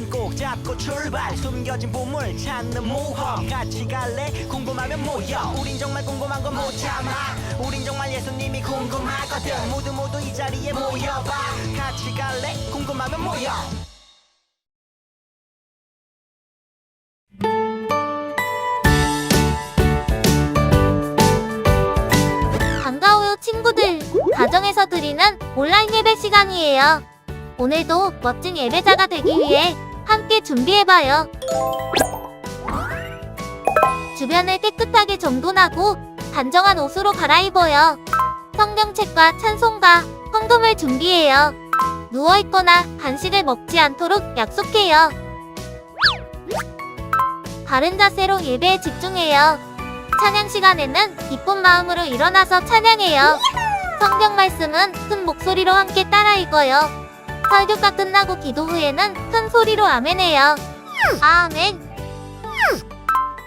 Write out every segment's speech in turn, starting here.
손 꼭 잡고 출발 숨겨진 보물 찾는 모험 같이 갈래? 궁금하면 모여 우린 정말 궁금한 건 못 참아 우린 정말 예수님이 궁금하거든 모두 이 자리에 모여봐 같이 갈래? 궁금하면 모여 반가워요 친구들. 가정에서 드리는 온라인 예배 시간이에요. 오늘도 멋진 예배자가 되기 위해 함께 준비해봐요. 주변을 깨끗하게 정돈하고 단정한 옷으로 갈아입어요. 성경책과 찬송가, 헌금을 준비해요. 누워있거나 간식을 먹지 않도록 약속해요. 바른 자세로 예배에 집중해요. 찬양 시간에는 기쁜 마음으로 일어나서 찬양해요. 성경 말씀은 큰 목소리로 함께 따라 읽어요. 설교가 끝나고 기도 후에는 큰 소리로 아멘해요. 아멘.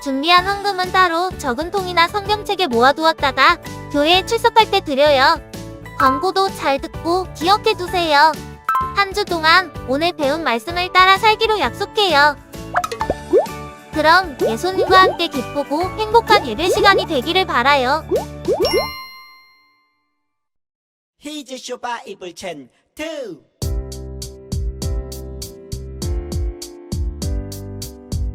준비한 헌금은 따로 적은 통이나 성경책에 모아두었다가 교회에 출석할 때 드려요. 광고도 잘 듣고 기억해두세요. 한 주 동안 오늘 배운 말씀을 따라 살기로 약속해요. 그럼 예수님과 함께 기쁘고 행복한 예배 시간이 되기를 바라요. 히즈쇼 바이블 챈 2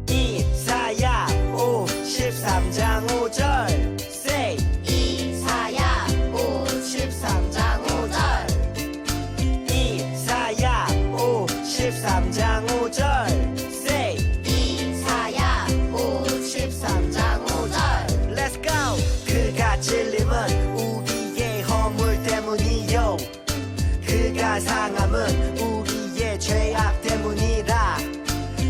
이사야 53장 5절 Say 이사야 53장 5절 이사야 53장 5절 Say 이사야 53장 5절 Let's go 그가 찔림은 우리의 허물 때문이요 그가 상함은 우리의 죄악 때문이라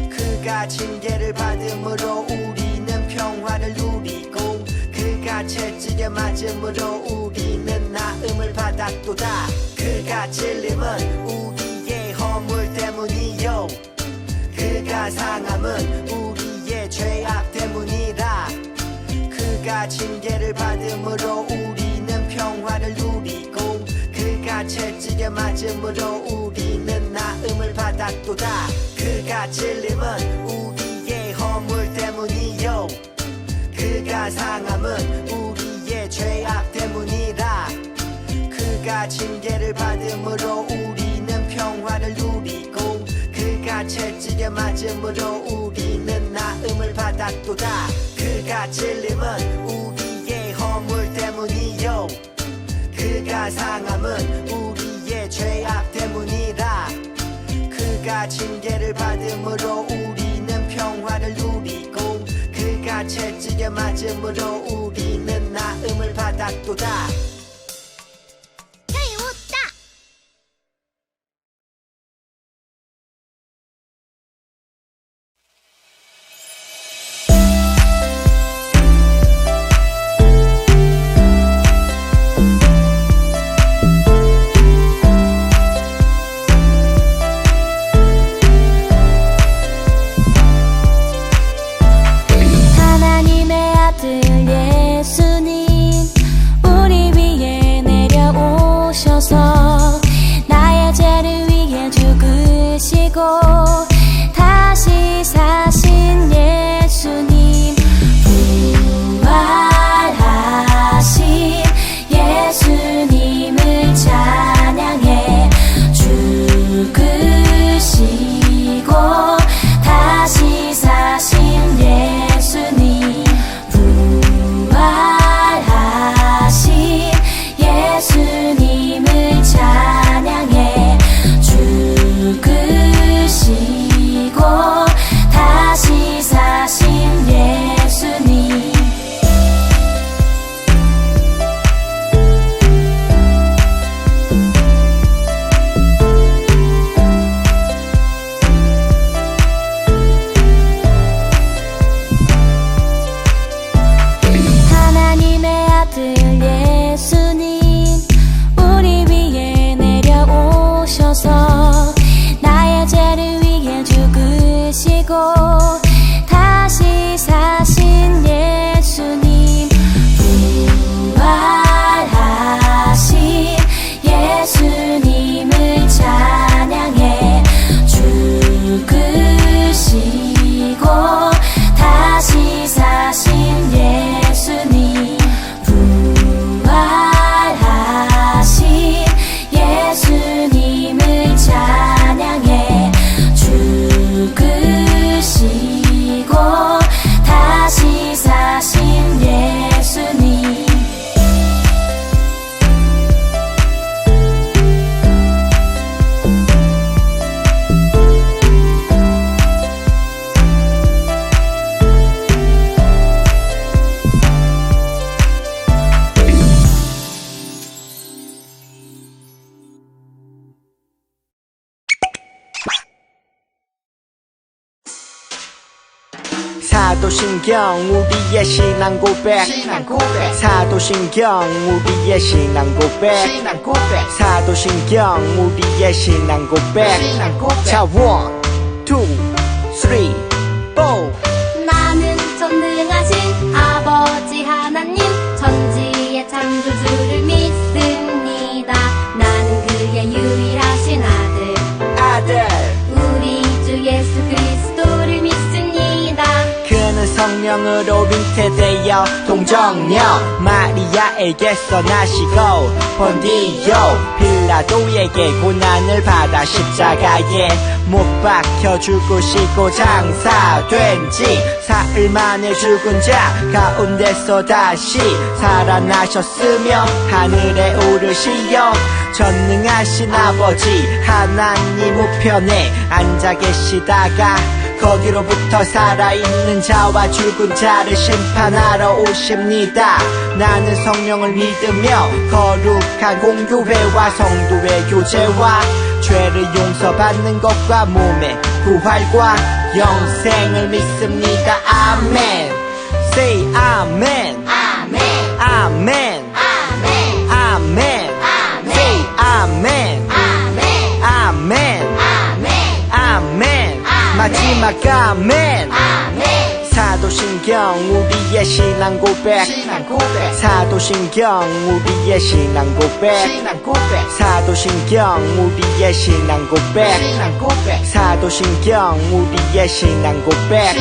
그가 징계를 받음으로 우리는 평화를 누리고 그가 채찍에 맞음으로 우리는 나음을 받았도다 그가 찔림은 우리의 허물 때문이요 그가 상함은 우리의 죄악 때문이라 그가 징계를 받음으로 우리는 평화를 누리고 그가 채찍에 맞음으로 우리는 나음을 받았도다 그가 찔림은 우리의 허물 때문이요 그가 상함은 우리의 죄악 때문이라 그가 징계를 받음으로 우리는 평화를 누리고 그가 채찍에 맞음으로 우리는 나음을 받았도다 그가 찔림은 우리의 허물 때문이요 그가 상함은 우리의 죄악 때문이라 그가 징계를 받음으로 우리는 평화를 누리고 그가 채찍에 맞음으로 우리는 나음을 받았도다 웃다 하나님의 아들 예수님 우리 위해 사도신경 우리의 신앙 고백 사도신경 우리의 신앙 고백 사도신경 우리의 신앙 고백 자 1, 2, 3, 4 나는 전능하신 아버지 하나님 천지의 창조주를 믿습니다. 나는 그의 유일하신 아들 우리 주 예수 그리스도를 믿습니다. 그는 성령으로 잉태되어 동정녀 마리아에게서 나시고 본디오 빌라도에게 고난을 받아 십자가에 못 박혀 죽으시고 장사된 지 사흘 만에 죽은 자 가운데서 다시 살아나셨으며 하늘에 오르시어 전능하신 아버지 하나님 우편에 앉아 계시다가 거기로부터 살아있는 자와 죽은 자를 심판하러 오십니다. 나는 성령을 믿으며 거룩한 공교회와 성도의 교제와 죄를 용서받는 것과 몸의 부활과 영생을 믿습니다. 아멘. Say 아멘. 아멘 아멘. 아멘 아멘. Say 아멘. 아멘 아멘. 아멘 아멘. 마지막 아멘. 아멘 사도신경 우리의 신앙 고백 사도신경 우리의 신앙 고백 사도신경 우리의 신앙 고백 사도신경 우리의 신앙 고백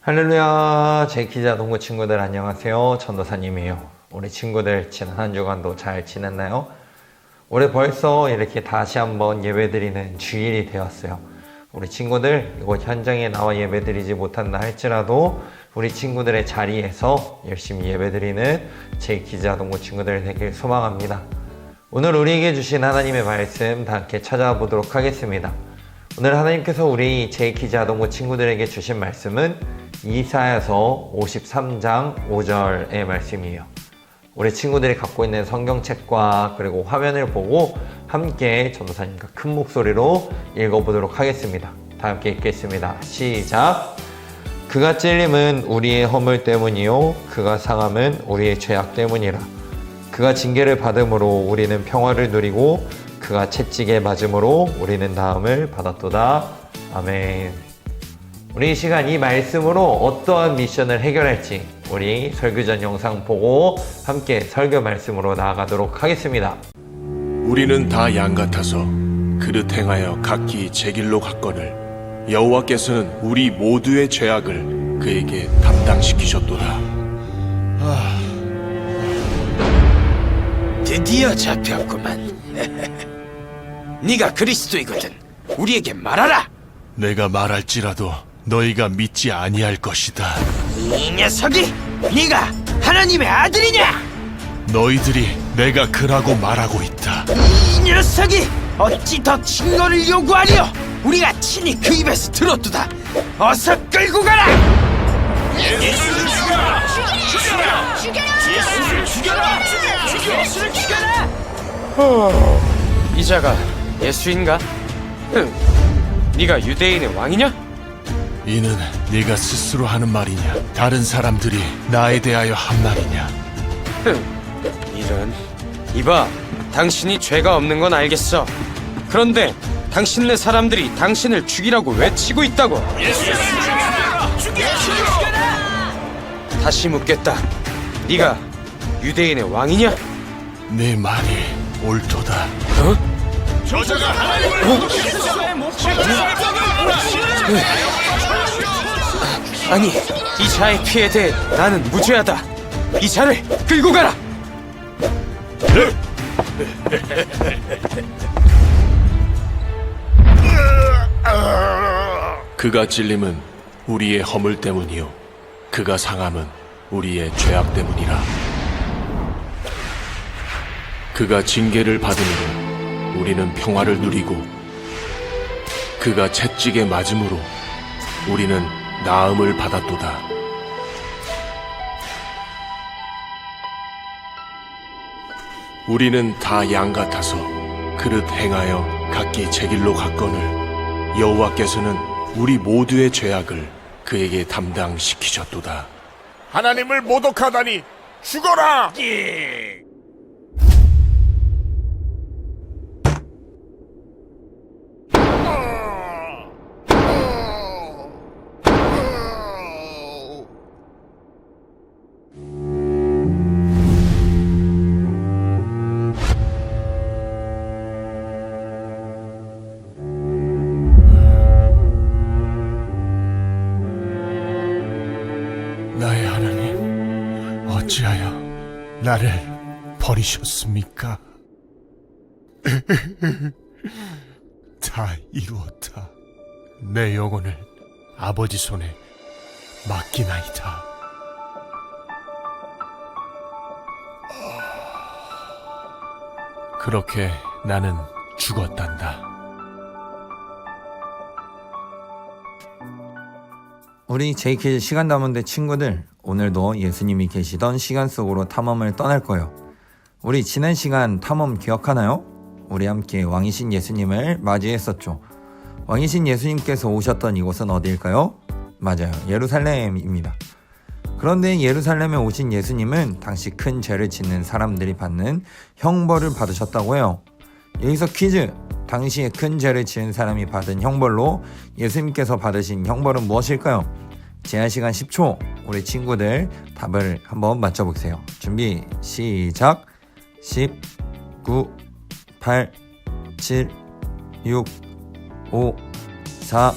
할렐루야, 제키자 동구 친구들 안녕하세요. 전도사님이에요. 우리 친구들 지난 한 주간도 잘 지냈나요? 올해 벌써 이렇게 다시 한번 예배드리는 주일이 되었어요. 우리 친구들 이곳 현장에 나와 예배드리지 못한다 할지라도 우리 친구들의 자리에서 열심히 예배드리는 제키자 동구 친구들 되길 소망합니다. 오늘 우리에게 주신 하나님의 말씀 다 함께 찾아보도록 하겠습니다. 오늘 하나님께서 우리 제키자 동구 친구들에게 주신 말씀은 이사야서 53장 5절의 말씀이에요. 우리 친구들이 갖고 있는 성경책과 그리고 화면을 보고 함께 전도사님과 큰 목소리로 읽어보도록 하겠습니다. 다 함께 읽겠습니다. 시작! 그가 찔림은 우리의 허물 때문이요 그가 상함은 우리의 죄악 때문이라. 그가 징계를 받음으로 우리는 평화를 누리고 그가 채찍에 맞음으로 우리는 나음을 받았도다. 아멘. 우리 이 시간 이 말씀으로 어떠한 미션을 해결할지 우리 설교전 영상 보고 함께 설교 말씀으로 나아가도록 하겠습니다. 우리는 다 양 같아서 그릇 행하여 각기 제 길로 갔거늘 여호와께서는 우리 모두의 죄악을 그에게 담당시키셨도다. 드디어 잡혔구만. 네가 그리스도이거든. 우리에게 말하라. 내가 말할지라도 너희가 믿지 아니할 것이다. 이 녀석이 네가 하나님의 아들이냐? 너희들이 내가 그라고 말하고 있다. 이 녀석이 어찌 더 증거를 요구하리요? 우리가 친히 그 입에서 들었도다. 어서 끌고 가라. 예수를 죽여라! 예수를 죽여라! 예수를 죽여라! 이 자가 예수인가? 네가 유대인의 왕이냐? 이는 네가 스스로 하는 말이냐? 다른 사람들이 나에 대하여 한 말이냐? 이런. 이봐, 당신이 죄가 없는 건 알겠어. 그런데 당신네 사람들이 당신을 죽이라고 외치고 있다고. 다시 묻겠다. 네가 유대인의 왕이냐? 내 말이 옳도다. 어? 저자가 하나님을 아니, 이 자의 피에 대해 나는 무죄하다. 이 자를 끌고 가라. 그가 찔림은 우리의 허물 때문이요 그가 상함은 우리의 죄악 때문이라. 그가 징계를 받음으로 우리는 평화를 누리고 그가 채찍에 맞음으로 우리는 나음을 받았도다. 우리는 다 양 같아서 그릇 행하여 각기 제 길로 갔거늘 여호와께서는 우리 모두의 죄악을 그에게 담당시키셨도다. 하나님을 모독하다니 죽어라! 나의 하나님, 어찌하여 나를 버리셨습니까? 다 이루었다. 내 영혼을 아버지 손에 맡기나이다. 그렇게 나는 죽었단다. 우리 제이키즈 시간 담은대 친구들, 오늘도 예수님이 계시던 시간 속으로 탐험을 떠날 거예요. 우리 지난 시간 탐험 기억하나요? 우리 함께 왕이신 예수님을 맞이했었죠. 왕이신 예수님께서 오셨던 이곳은 어디일까요? 맞아요, 예루살렘입니다. 그런데 예루살렘에 오신 예수님은 당시 큰 죄를 짓는 사람들이 받는 형벌을 받으셨다고 해요. 여기서 퀴즈! 당시에 큰 죄를 지은 사람이 받은 형벌로 예수님께서 받으신 형벌은 무엇일까요? 제한 시간 10초, 우리 친구들 답을 한번 맞춰보세요. 준비 시작. 10, 9, 8, 7, 6, 5, 4,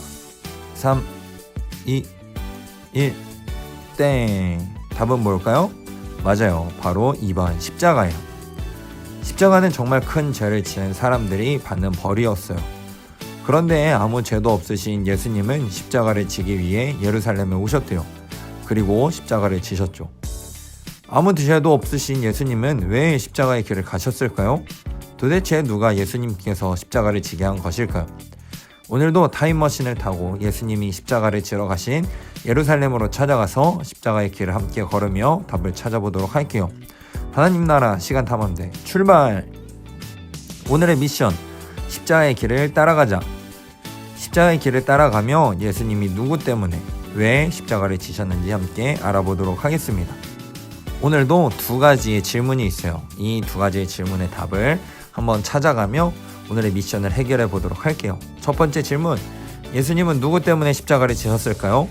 3, 2, 1, 땡. 답은 뭘까요? 맞아요, 바로 2번 십자가예요. 십자가는 정말 큰 죄를 지은 사람들이 받는 벌이었어요. 그런데 아무 죄도 없으신 예수님은 십자가를 지기 위해 예루살렘에 오셨대요. 그리고 십자가를 지셨죠. 아무 죄도 없으신 예수님은 왜 십자가의 길을 가셨을까요? 도대체 누가 예수님께서 십자가를 지게 한 것일까요? 오늘도 타임머신을 타고 예수님이 십자가를 지러 가신 예루살렘으로 찾아가서 십자가의 길을 함께 걸으며 답을 찾아보도록 할게요. 하나님 나라 시간 탐험대 출발! 오늘의 미션, 십자가의 길을 따라가자. 십자가의 길을 따라가며 예수님이 누구 때문에 왜 십자가를 지셨는지 함께 알아보도록 하겠습니다. 오늘도 두 가지의 질문이 있어요. 이 두 가지의 질문의 답을 한번 찾아가며 오늘의 미션을 해결해 보도록 할게요. 첫 번째 질문, 예수님은 누구 때문에 십자가를 지셨을까요?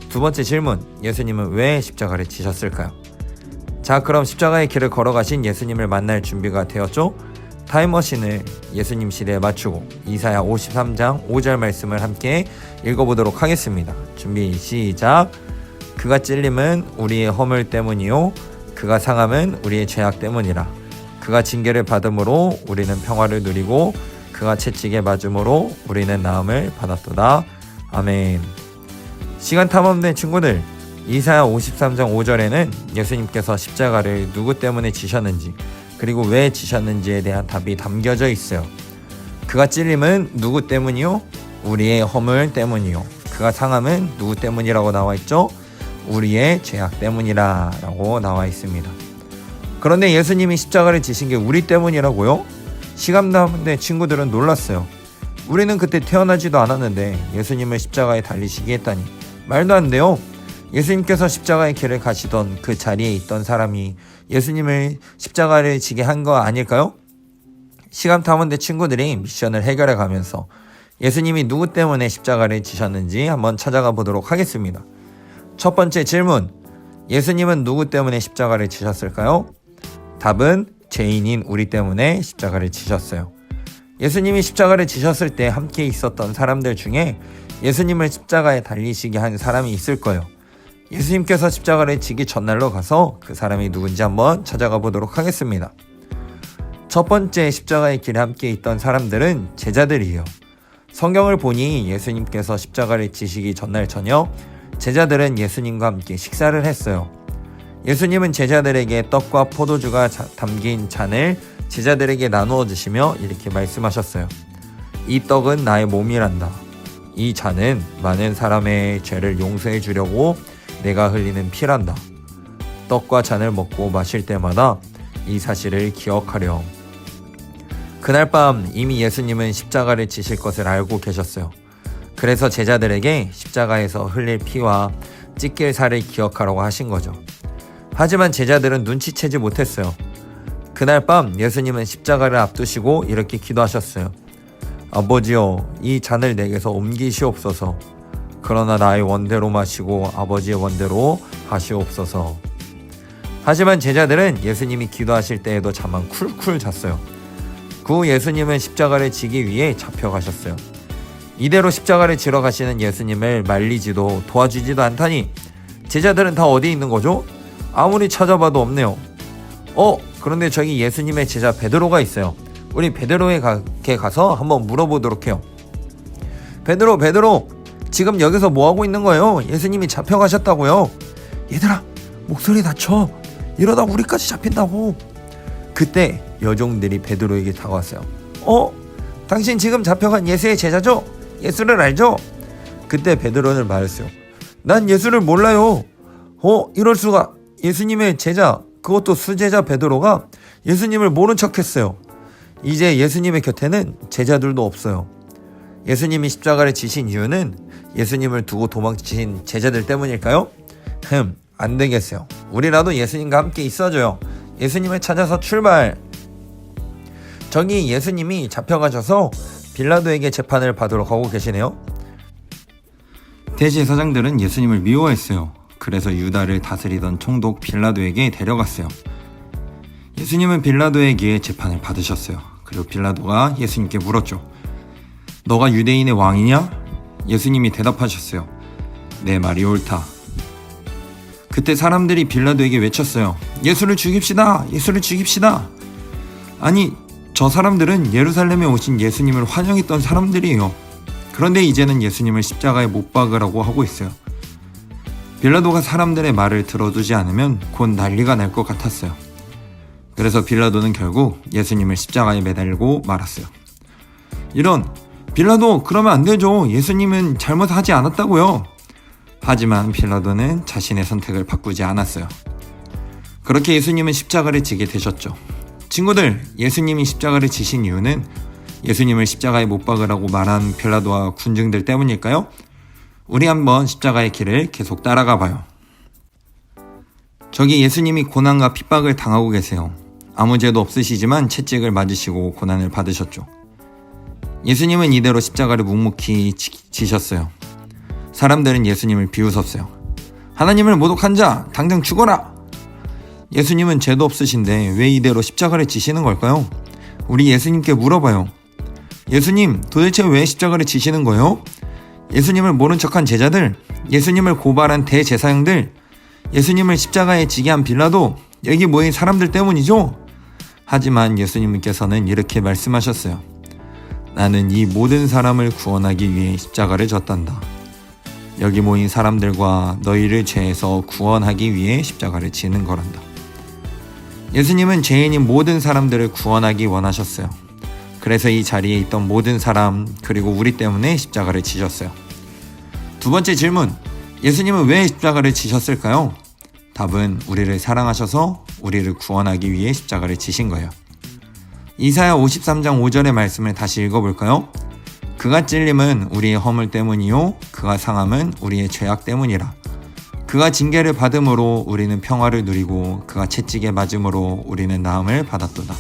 두 번째 질문, 예수님은 왜 십자가를 지셨을까요? 자, 그럼 십자가의 길을 걸어가신 예수님을 만날 준비가 되었죠? 타임머신을 예수님 시대에 맞추고 이사야 53장 5절 말씀을 함께 읽어보도록 하겠습니다. 준비 시작. 그가 찔림은 우리의 허물 때문이요 그가 상함은 우리의 죄악 때문이라. 그가 징계를 받음으로 우리는 평화를 누리고 그가 채찍에 맞음으로 우리는 나음을 받았도다. 아멘. 시간 탐험된 친구들, 이사야 53장 5절에는 예수님께서 십자가를 누구 때문에 지셨는지 그리고 왜 지셨는지에 대한 답이 담겨져 있어요. 그가 찔림은 누구 때문이요? 우리의 허물 때문이요. 그가 상함은 누구 때문이라고 나와 있죠? 우리의 죄악 때문이라 라고 나와 있습니다. 그런데 예수님이 십자가를 지신 게 우리 때문이라고요? 시간 탐험된 친구들은 놀랐어요. 우리는 그때 태어나지도 않았는데 예수님을 십자가에 달리시게 했다니 말도 안 돼요. 예수님께서 십자가의 길을 가시던 그 자리에 있던 사람이 예수님을 십자가를 지게 한 거 아닐까요? 시간 탐험대 친구들이 미션을 해결해 가면서 예수님이 누구 때문에 십자가를 지셨는지 한번 찾아가 보도록 하겠습니다. 첫 번째 질문, 예수님은 누구 때문에 십자가를 지셨을까요? 답은 죄인인 우리 때문에 십자가를 지셨어요. 예수님이 십자가를 지셨을 때 함께 있었던 사람들 중에 예수님을 십자가에 달리시게 한 사람이 있을 거예요. 예수님께서 십자가를 지기 전날로 가서 그 사람이 누군지 한번 찾아가 보도록 하겠습니다. 첫 번째 십자가의 길에 함께 있던 사람들은 제자들이에요. 성경을 보니 예수님께서 십자가를 지시기 전날 저녁 제자들은 예수님과 함께 식사를 했어요. 예수님은 제자들에게 떡과 포도주가 담긴 잔을 제자들에게 나누어 주시며 이렇게 말씀하셨어요. 이 떡은 나의 몸이란다. 이 잔은 많은 사람의 죄를 용서해 주려고 내가 흘리는 피란다. 떡과 잔을 먹고 마실 때마다 이 사실을 기억하렴. 그날 밤 이미 예수님은 십자가를 지실 것을 알고 계셨어요. 그래서 제자들에게 십자가에서 흘릴 피와 찢길 살을 기억하라고 하신 거죠. 하지만 제자들은 눈치채지 못했어요. 그날 밤 예수님은 십자가를 앞두시고 이렇게 기도하셨어요. 아버지여, 이 잔을 내게서 옮기시옵소서. 그러나 나의 원대로 마시고 아버지의 원대로 하시옵소서. 하지만 제자들은 예수님이 기도하실 때에도 잠만 쿨쿨 잤어요. 그 후 예수님은 십자가를 지기 위해 잡혀가셨어요. 이대로 십자가를 지러 가시는 예수님을 말리지도 도와주지도 않다니 제자들은 다 어디 있는 거죠? 아무리 찾아봐도 없네요. 그런데 저기 예수님의 제자 베드로가 있어요. 우리 베드로에게 가서 한번 물어보도록 해요. 베드로, 지금 여기서 뭐하고 있는 거예요? 예수님이 잡혀가셨다고요. 얘들아, 목소리 낮춰. 이러다 우리까지 잡힌다고. 그때 여종들이 베드로에게 다가왔어요. 당신 지금 잡혀간 예수의 제자죠? 예수를 알죠? 그때 베드로는 말했어요. 난 예수를 몰라요. 이럴 수가. 예수님의 제자, 그것도 수제자 베드로가 예수님을 모른 척했어요. 이제 예수님의 곁에는 제자들도 없어요. 예수님이 십자가를 지신 이유는 예수님을 두고 도망친 제자들 때문일까요? 안 되겠어요. 우리라도 예수님과 함께 있어줘요. 예수님을 찾아서 출발. 저기 예수님이 잡혀가셔서 빌라도에게 재판을 받으러 가고 계시네요. 대제사장들은 예수님을 미워했어요. 그래서 유다를 다스리던 총독 빌라도에게 데려갔어요. 예수님은 빌라도에게 재판을 받으셨어요. 그리고 빌라도가 예수님께 물었죠. 너가 유대인의 왕이냐? 예수님이 대답하셨어요. 내 말이 옳다. 그때 사람들이 빌라도에게 외쳤어요. 예수를 죽입시다! 예수를 죽입시다! 아니, 저 사람들은 예루살렘에 오신 예수님을 환영했던 사람들이에요. 그런데 이제는 예수님을 십자가에 못 박으라고 하고 있어요. 빌라도가 사람들의 말을 들어주지 않으면 곧 난리가 날 것 같았어요. 그래서 빌라도는 결국 예수님을 십자가에 매달고 말았어요. 이런, 빌라도, 그러면 안 되죠. 예수님은 잘못하지 않았다고요. 하지만 빌라도는 자신의 선택을 바꾸지 않았어요. 그렇게 예수님은 십자가를 지게 되셨죠. 친구들, 예수님이 십자가를 지신 이유는 예수님을 십자가에 못 박으라고 말한 빌라도와 군중들 때문일까요? 우리 한번 십자가의 길을 계속 따라가 봐요. 저기 예수님이 고난과 핍박을 당하고 계세요. 아무 죄도 없으시지만 채찍을 맞으시고 고난을 받으셨죠. 예수님은 이대로 십자가를 묵묵히 지셨어요. 사람들은 예수님을 비웃었어요. 하나님을 모독한 자, 당장 죽어라! 예수님은 죄도 없으신데 왜 이대로 십자가를 지시는 걸까요? 우리 예수님께 물어봐요. 예수님, 도대체 왜 십자가를 지시는 거예요? 예수님을 모른 척한 제자들, 예수님을 고발한 대제사장들, 예수님을 십자가에 지게 한 빌라도, 여기 모인 사람들 때문이죠? 하지만 예수님께서는 이렇게 말씀하셨어요. 나는 이 모든 사람을 구원하기 위해 십자가를 졌단다. 여기 모인 사람들과 너희를 죄에서 구원하기 위해 십자가를 지는 거란다. 예수님은 죄인인 모든 사람들을 구원하기 원하셨어요. 그래서 이 자리에 있던 모든 사람, 그리고 우리 때문에 십자가를 지셨어요. 두 번째 질문, 예수님은 왜 십자가를 지셨을까요? 답은 우리를 사랑하셔서 우리를 구원하기 위해 십자가를 지신 거예요. 이사야 53장 5절의 말씀을 다시 읽어볼까요? 그가 찔림은 우리의 허물 때문이요 그가 상함은 우리의 죄악 때문이라. 그가 징계를 받음으로 우리는 평화를 누리고 그가 채찍에 맞음으로 우리는 나음을 받았도다.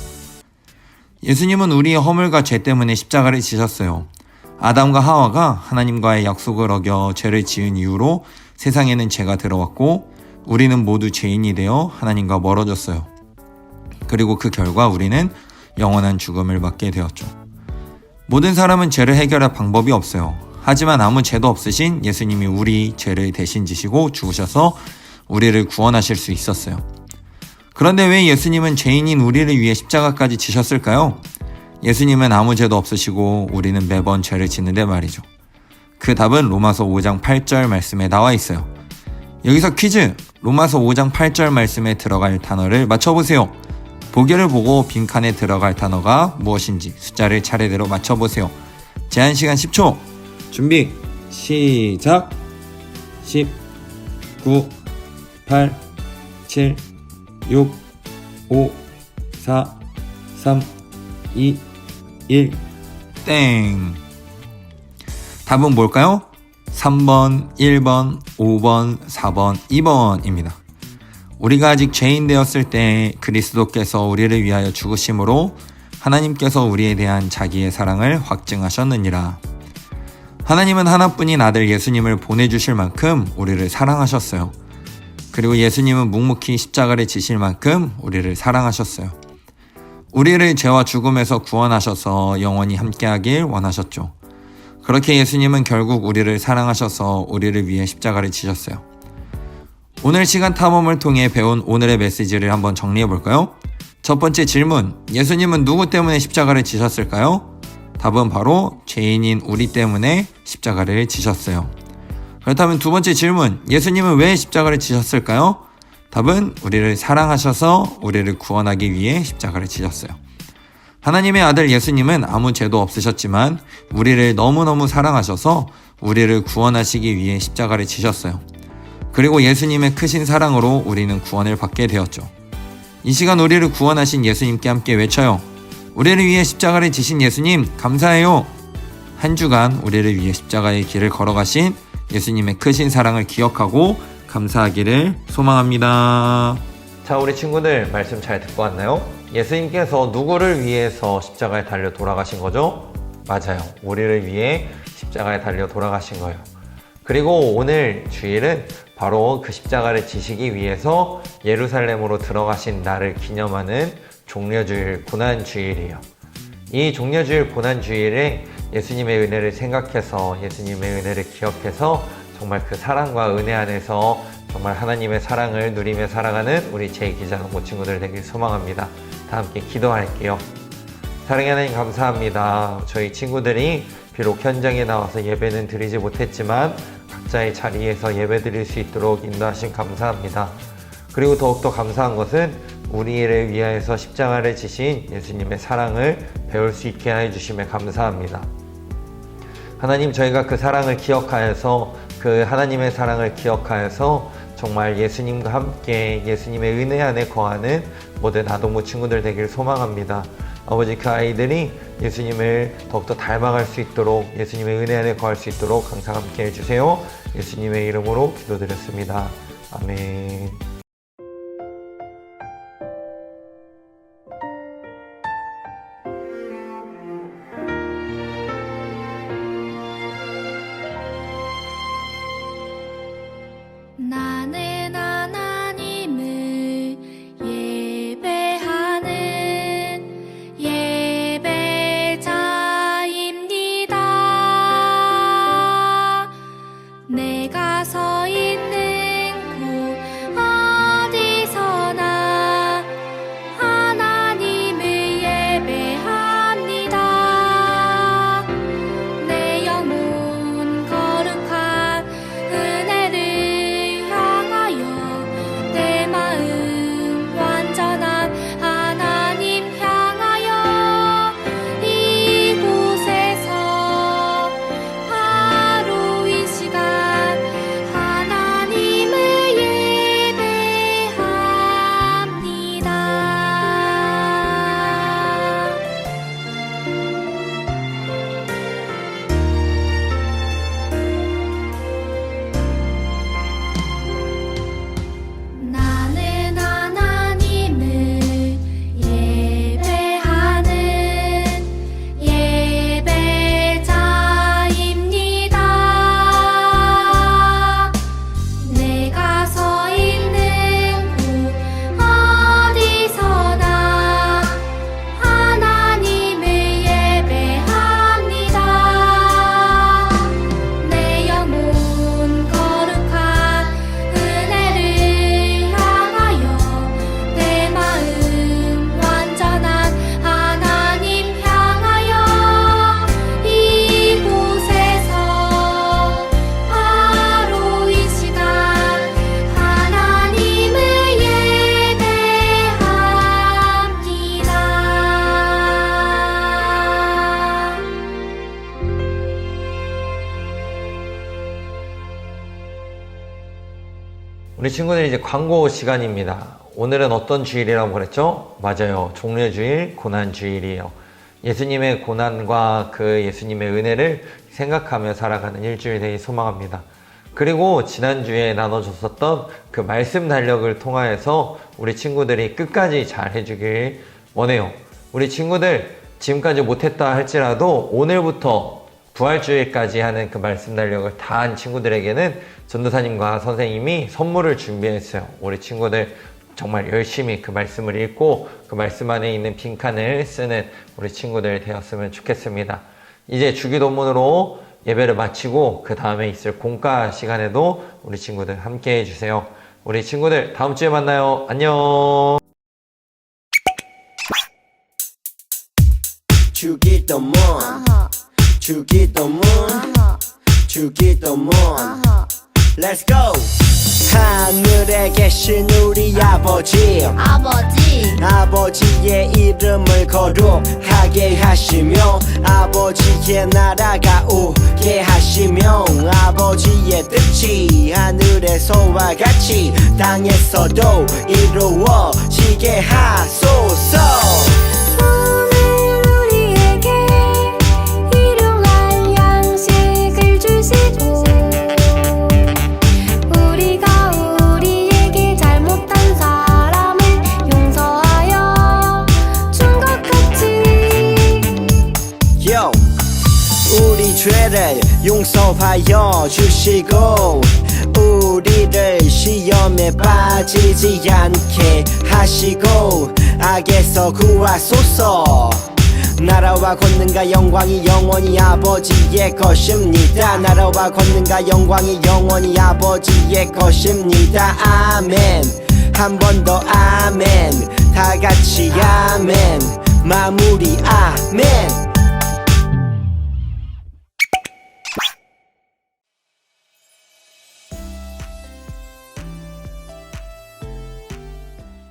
예수님은 우리의 허물과 죄 때문에 십자가를 지셨어요. 아담과 하와가 하나님과의 약속을 어겨 죄를 지은 이후로 세상에는 죄가 들어왔고 우리는 모두 죄인이 되어 하나님과 멀어졌어요. 그리고 그 결과 우리는 영원한 죽음을 맞게 되었죠. 모든 사람은 죄를 해결할 방법이 없어요. 하지만 아무 죄도 없으신 예수님이 우리 죄를 대신 지시고 죽으셔서 우리를 구원하실 수 있었어요. 그런데 왜 예수님은 죄인인 우리를 위해 십자가까지 지셨을까요? 예수님은 아무 죄도 없으시고 우리는 매번 죄를 짓는데 말이죠. 그 답은 로마서 5장 8절 말씀에 나와 있어요. 여기서 퀴즈! 로마서 5장 8절 말씀에 들어갈 단어를 맞춰보세요. 보기를 보고 빈칸에 들어갈 단어가 무엇인지 숫자를 차례대로 맞춰보세요. 제한 시간 10초. 준비, 시작! 10, 9, 8, 7, 6, 5, 4, 3, 2, 1, 땡. 답은 뭘까요? 3번, 1번, 5번, 4번, 2번입니다. 우리가 아직 죄인 되었을 때 그리스도께서 우리를 위하여 죽으심으로 하나님께서 우리에 대한 자기의 사랑을 확증하셨느니라. 하나님은 하나뿐인 아들 예수님을 보내주실 만큼 우리를 사랑하셨어요. 그리고 예수님은 묵묵히 십자가를 지실 만큼 우리를 사랑하셨어요. 우리를 죄와 죽음에서 구원하셔서 영원히 함께하길 원하셨죠. 그렇게 예수님은 결국 우리를 사랑하셔서 우리를 위해 십자가를 지셨어요. 오늘 시간 탐험을 통해 배운 오늘의 메시지를 한번 정리해 볼까요? 첫 번째 질문, 예수님은 누구 때문에 십자가를 지셨을까요? 답은 바로 죄인인 우리 때문에 십자가를 지셨어요. 그렇다면 두 번째 질문, 예수님은 왜 십자가를 지셨을까요? 답은 우리를 사랑하셔서 우리를 구원하기 위해 십자가를 지셨어요. 하나님의 아들 예수님은 아무 죄도 없으셨지만 우리를 너무너무 사랑하셔서 우리를 구원하시기 위해 십자가를 지셨어요. 그리고 예수님의 크신 사랑으로 우리는 구원을 받게 되었죠. 이 시간 우리를 구원하신 예수님께 함께 외쳐요. 우리를 위해 십자가를 지신 예수님 감사해요. 한 주간 우리를 위해 십자가의 길을 걸어가신 예수님의 크신 사랑을 기억하고 감사하기를 소망합니다. 자, 우리 친구들 말씀 잘 듣고 왔나요? 예수님께서 누구를 위해서 십자가에 달려 돌아가신 거죠? 맞아요. 우리를 위해 십자가에 달려 돌아가신 거예요. 그리고 오늘 주일은 바로 그 십자가를 지시기 위해서 예루살렘으로 들어가신 날을 기념하는 종려주일 고난주일이에요. 이 종려주일 고난주일에 예수님의 은혜를 생각해서 예수님의 은혜를 기억해서 정말 그 사랑과 은혜 안에서 정말 하나님의 사랑을 누리며 살아가는 우리 제2기자 농부 친구들 되길 소망합니다. 다 함께 기도할게요. 사랑의 하나님 감사합니다. 저희 친구들이 비록 현장에 나와서 예배는 드리지 못했지만 각자의 자리에서 예배 드릴 수 있도록 인도하신 감사합니다. 그리고 더욱더 감사한 것은 우리를 위하여서 십자가를 지신 예수님의 사랑을 배울 수 있게 해주심에 감사합니다. 하나님, 저희가 그 사랑을 기억하여서 그 하나님의 사랑을 기억하여서 정말 예수님과 함께 예수님의 은혜 안에 거하는 모든 아동부 친구들 되길 소망합니다. 아버지, 그 아이들이 예수님을 더욱더 닮아갈 수 있도록 예수님의 은혜 안에 거할 수 있도록 항상 함께 해주세요. 예수님의 이름으로 기도드렸습니다. 아멘. 나는 하나님을 예배하는 예배자입니다. 내가 서 있는 곳 어디서나 하나님을 예배합니다. 내 영혼 거룩한 은혜를 내 마음 완전한 하나님 향하여 이곳에서 바로 이 시간 하나님을 예배합니다. 나는 하나님을 예배하는 예배자입니다. 내가 서 있는 곳 어디서나 하나님을 예배합니다. 내 영혼 거룩한 은혜를 향하여 내 마음 완전한 하나님 향하여 이곳에서 바로 이 시간 하나님을 예배합니다. 우리 친구들 이제 광고 시간입니다. 오늘은 어떤 주일이라고 그랬죠? 맞아요. 종려주일, 고난주일이에요. 예수님의 고난과 그 예수님의 은혜를 생각하며 살아가는 일주일 되기 소망합니다. 그리고 지난주에 나눠줬었던 그 말씀 달력을 통하여서 우리 친구들이 끝까지 잘 해주길 원해요. 우리 친구들 지금까지 못했다 할지라도 오늘부터 부활주일까지 하는 그 말씀 달력을 다 한 친구들에게는 전도사님과 선생님이 선물을 준비했어요. 우리 친구들 정말 열심히 그 말씀을 읽고 그 말씀 안에 있는 빈칸을 쓰는 우리 친구들 되었으면 좋겠습니다. 이제 주기도문으로 예배를 마치고 그 다음에 있을 공과 시간에도 우리 친구들 함께 해주세요. 우리 친구들 다음 주에 만나요. 안녕. 주기도문 주기도문 주기도문 Let's go! 하늘에 계신 우리 아버지 아버지의 이름을 거룩하게 하시며 아버지의 나라가 오게 하시며 아버지의 뜻이 하늘에서와 같이 땅에서도 이루어지게 하소서. 오늘 우리에게 일용할 양식을 주시고 우리가 우리에게 잘못한 사람을 용서하여 준 것 같이 Yo, 우리 죄를 용서하여 주시고 우리를 시험에 빠지지 않게 하시고 악에서 구하소서. 나라와 권능과 영광이 영원히 아버지의 것입니다. 나라와 권능과 영광이 영원히 아버지의 것입니다. 아멘. 한 번 더 아멘. 다 같이 아멘. 마무리 아멘.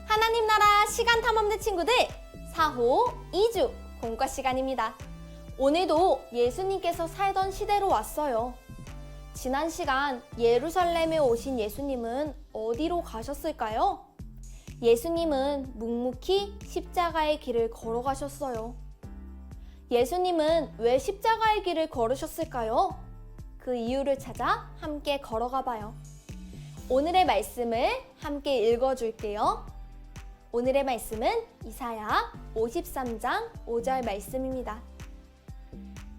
하나님 나라 시간 탐험대 친구들 4호 2주 공과 시간입니다. 오늘도 예수님께서 살던 시대로 왔어요. 지난 시간 예루살렘에 오신 예수님은 어디로 가셨을까요? 예수님은 묵묵히 십자가의 길을 걸어가셨어요. 예수님은 왜 십자가의 길을 걸으셨을까요? 그 이유를 찾아 함께 걸어가 봐요. 오늘의 말씀을 함께 읽어줄게요. 오늘의 말씀은 이사야 53장 5절 말씀입니다.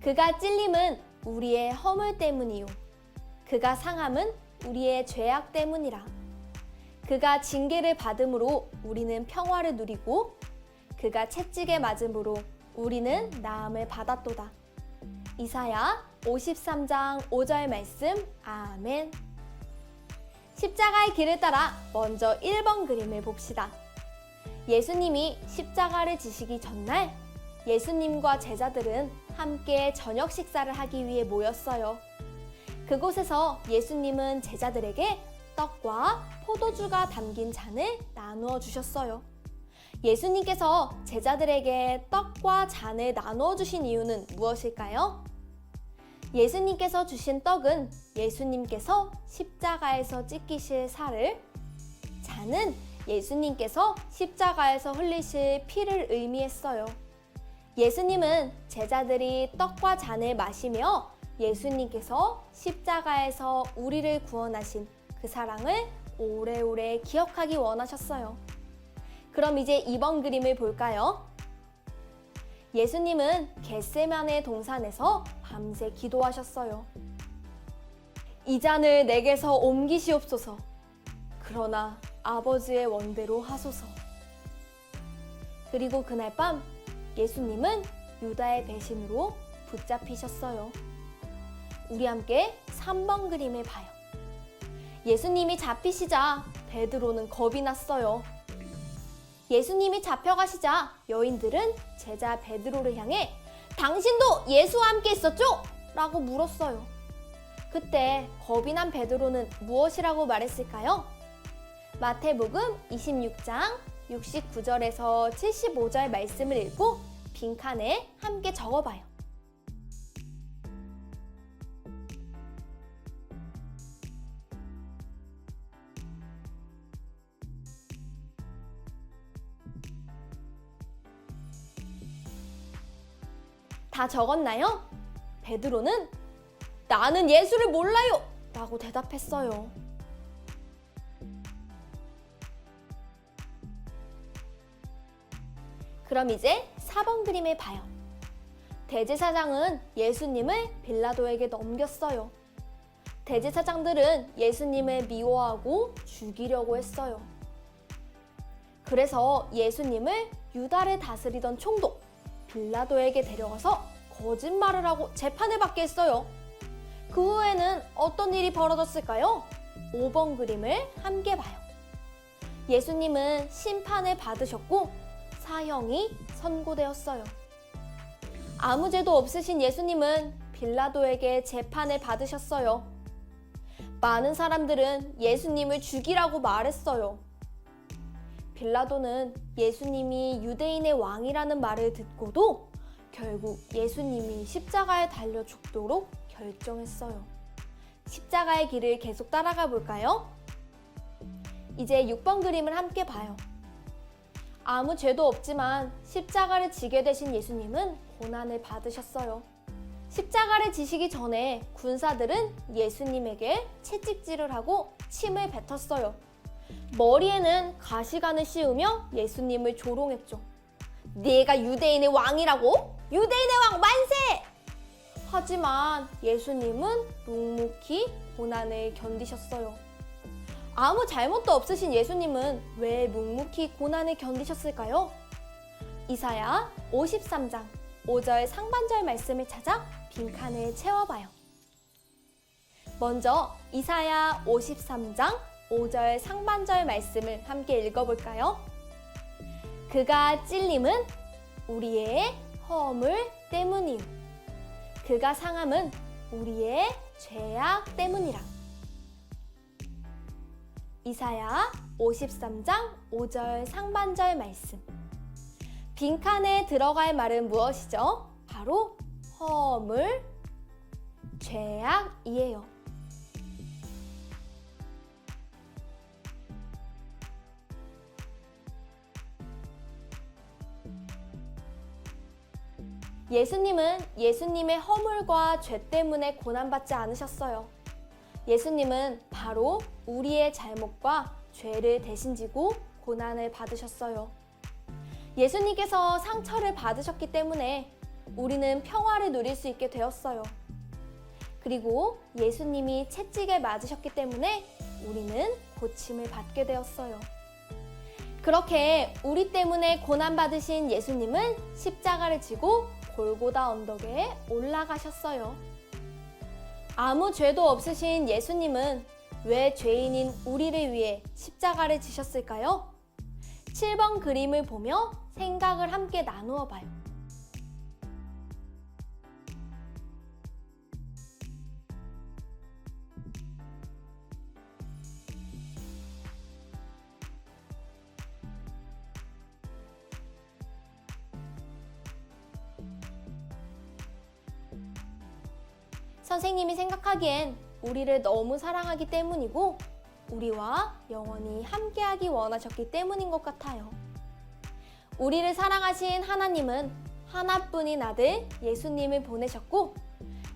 그가 찔림은 우리의 허물 때문이요 그가 상함은 우리의 죄악 때문이라. 그가 징계를 받음으로 우리는 평화를 누리고 그가 채찍에 맞음으로 우리는 나음을 받았도다. 이사야 53장 5절 말씀 아멘. 십자가의 길을 따라 먼저 1번 그림을 봅시다. 예수님이 십자가를 지시기 전날 예수님과 제자들은 함께 저녁 식사를 하기 위해 모였어요. 그곳에서 예수님은 제자들에게 떡과 포도주가 담긴 잔을 나누어 주셨어요. 예수님께서 제자들에게 떡과 잔을 나누어 주신 이유는 무엇일까요? 예수님께서 주신 떡은 예수님께서 십자가에서 찢기실 살을, 잔은 예수님께서 십자가에서 흘리실 피를 의미했어요. 예수님은 제자들이 떡과 잔을 마시며 예수님께서 십자가에서 우리를 구원하신 그 사랑을 오래오래 기억하기 원하셨어요. 그럼 이제 2번 그림을 볼까요? 예수님은 겟세마네 동산에서 밤새 기도하셨어요. 이 잔을 내게서 옮기시옵소서. 그러나 아버지의 원대로 하소서. 그리고 그날 밤 예수님은 유다의 배신으로 붙잡히셨어요. 우리 함께 3번 그림을 봐요. 예수님이 잡히시자 베드로는 겁이 났어요. 예수님이 잡혀가시자 여인들은 제자 베드로를 향해 당신도 예수와 함께 있었죠? 라고 물었어요. 그때 겁이 난 베드로는 무엇이라고 말했을까요? 마태복음 26장 69절에서 75절 말씀을 읽고 빈칸에 함께 적어봐요. 다 적었나요? 베드로는 나는 예수를 몰라요! 라고 대답했어요. 그럼 이제 4번 그림을 봐요. 대제사장은 예수님을 빌라도에게 넘겼어요. 대제사장들은 예수님을 미워하고 죽이려고 했어요. 그래서 예수님을 유다를 다스리던 총독 빌라도에게 데려가서 거짓말을 하고 재판을 받게 했어요. 그 후에는 어떤 일이 벌어졌을까요? 5번 그림을 함께 봐요. 예수님은 심판을 받으셨고 사형이 선고되었어요. 아무 죄도 없으신 예수님은 빌라도에게 재판을 받으셨어요. 많은 사람들은 예수님을 죽이라고 말했어요. 빌라도는 예수님이 유대인의 왕이라는 말을 듣고도 결국 예수님이 십자가에 달려 죽도록 결정했어요. 십자가의 길을 계속 따라가 볼까요? 이제 6번 그림을 함께 봐요. 아무 죄도 없지만 십자가를 지게 되신 예수님은 고난을 받으셨어요. 십자가를 지시기 전에 군사들은 예수님에게 채찍질을 하고 침을 뱉었어요. 머리에는 가시관을 씌우며 예수님을 조롱했죠. 네가 유대인의 왕이라고? 유대인의 왕 만세! 하지만 예수님은 묵묵히 고난을 견디셨어요. 아무 잘못도 없으신 예수님은 왜 묵묵히 고난을 견디셨을까요? 이사야 53장 5절 상반절 말씀을 찾아 빈칸을 채워봐요. 먼저 이사야 53장 5절 상반절 말씀을 함께 읽어볼까요? 그가 찔림은 우리의 허물 때문이요 그가 상함은 우리의 죄악 때문이라. 이사야 53장 5절 상반절 말씀. 빈칸에 들어갈 말은 무엇이죠? 바로 허물, 죄악이에요. 예수님은 예수님의 허물과 죄 때문에 고난받지 않으셨어요. 예수님은 바로 우리의 잘못과 죄를 대신 지고 고난을 받으셨어요. 예수님께서 상처를 받으셨기 때문에 우리는 평화를 누릴 수 있게 되었어요. 그리고 예수님이 채찍에 맞으셨기 때문에 우리는 고침을 받게 되었어요. 그렇게 우리 때문에 고난받으신 예수님은 십자가를 지고 골고다 언덕에 올라가셨어요. 아무 죄도 없으신 예수님은 왜 죄인인 우리를 위해 십자가를 지셨을까요? 7번 그림을 보며 생각을 함께 나누어 봐요. 선생님이 생각하기엔 우리를 너무 사랑하기 때문이고 우리와 영원히 함께하기 원하셨기 때문인 것 같아요. 우리를 사랑하신 하나님은 하나뿐인 아들 예수님을 보내셨고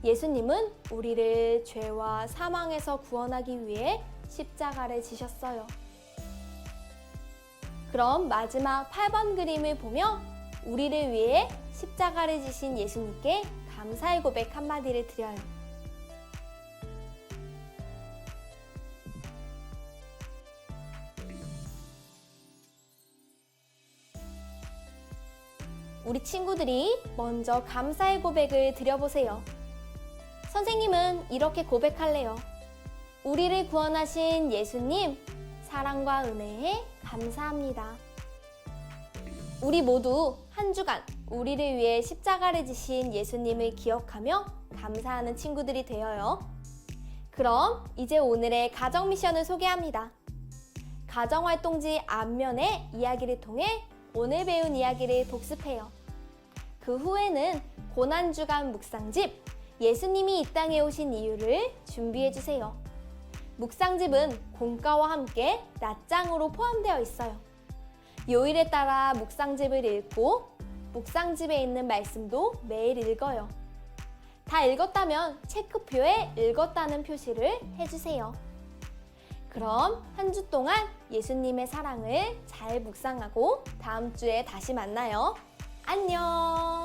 예수님은 우리를 죄와 사망에서 구원하기 위해 십자가를 지셨어요. 그럼 마지막 8번 그림을 보며 우리를 위해 십자가를 지신 예수님께 감사의 고백 한마디를 드려요. 우리 친구들이 먼저 감사의 고백을 드려보세요. 선생님은 이렇게 고백할래요. 우리를 구원하신 예수님, 사랑과 은혜에 감사합니다. 우리 모두 한 주간 우리를 위해 십자가를 지신 예수님을 기억하며 감사하는 친구들이 되어요. 그럼 이제 오늘의 가정 미션을 소개합니다. 가정활동지 앞면의 이야기를 통해 오늘 배운 이야기를 복습해요. 그 후에는 고난주간 묵상집 예수님이 이 땅에 오신 이유를 준비해주세요. 묵상집은 공과와 함께 낮장으로 포함되어 있어요. 요일에 따라 묵상집을 읽고 묵상집에 있는 말씀도 매일 읽어요. 다 읽었다면 체크표에 읽었다는 표시를 해주세요. 그럼 한 주 동안 예수님의 사랑을 잘 묵상하고 다음 주에 다시 만나요. 안녕!